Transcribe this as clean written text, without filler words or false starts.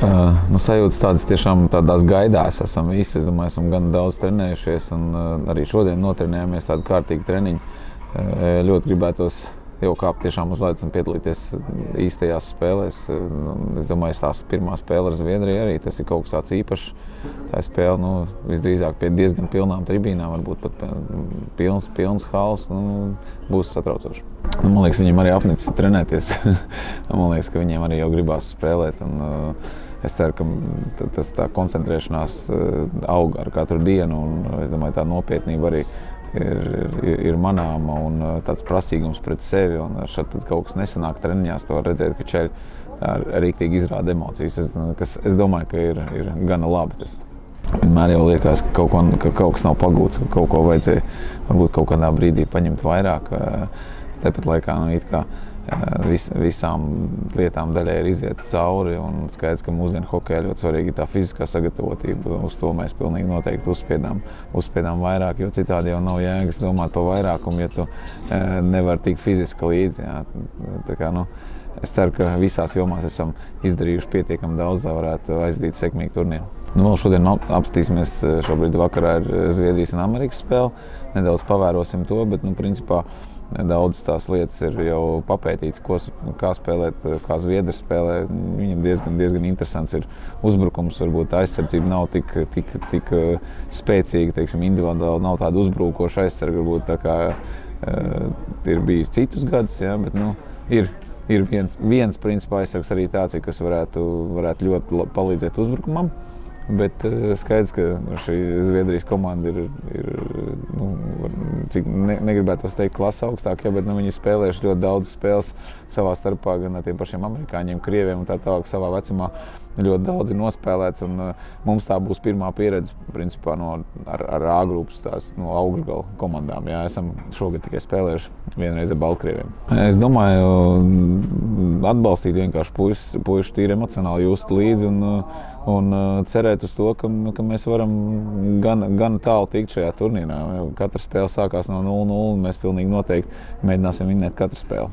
Sajūtas tādas tiešām tādās gaidās esam visi. Es domāju, esam gan daudz trenējušies un arī šodien notrenējāmies tādu kārtīgu treniņu. Ļoti gribētos jau kāpt tiešām uz ledus un piedalīties īstajās spēlēs. Es domāju, tās pirmā spēle ar Zviedriju arī tas ir kaut kas tāds īpašs. Tā spēle visdrīzāk pie diezgan pilnām tribīnām, varbūt pat pilns halls, būs satraucoši. Man liekas, viņiem arī apnicis trenēties. Man liekas, ka viņiem arī jau gribās spēlēt. Es ceru, ka tā koncentrēšanās aug ar katru dienu, un es domāju, tā nopietnība arī ir manāma un tāds prasīgums pret sevi. Un šad tad kaut kas nesanāk treniņās, to var redzēt, ka čeļi rīktīgi izrāda emocijas, kas es domāju, ka ir gana labi tas. Vienmēr jau liekas, ka kaut kas nav pagūts, ka kaut ko vajadzēja varbūt kaut kādā brīdī paņemt vairāk. Tāpat laikā it kā visām lietām daļai ir iziet cauri, un skaidrs, ka mūsdienu hokejā ļoti svarīgi ir tā fiziskā sagatavotība. Uz to mēs pilnīgi noteikti uzspiedām vairāk, jo citādi jau nav jēgas domāt par vairākumu, ja tu nevari tikt fiziski līdzi. Jā. Tā kā, es ceru, ka visās jomās esam izdarījuši pietiekami daudz, lai varētu aizdīt sekmīgu turnīru. Vēl šodien apskatīsimies, šobrīd vakarā ir Zviedrijas un Amerikas spēle. Nedaudz pavērosim to, bet principā daudzas tās lietas ir jau papētītas, kā spēlēt, kā Zviedri spēlē. Viņam diezgan interesants ir uzbrukums, varbūt aizsardzība nav tik spēcīga, teiksim, individuāli nav tāda uzbrukoša aizsardzība, varbūt tā kā ir bijis citus gadus, jā, bet ir viens principā aizsargs arī tāds, kas varētu ļoti palīdzēt uzbrukumam. Bet skaidrs, ka šī Zviedrijas komanda ir cik negribētos teikt klase augstāk, bet viņi spēlējuši ļoti daudz spēles savā starpā, gan ar tiem pašiem amerikāņiem, krieviem un tā tālāk savā vecumā. Ļoti daudz ir nospēlēts, un mums tā būs pirmā pieredze principā ar A grupas augšgalu komandām. Jā, esam šogad tikai spēlējuši vienreiz ar Baltkrieviem. Es domāju, atbalstīt vienkārši puišus tīri emocionāli just līdzi un cerēt uz to, ka mēs varam gan tālu tikt šajā turnīrā. Katra spēle sākās no 0-0, un mēs pilnīgi noteikti mēģināsim vinnēt katru spēli.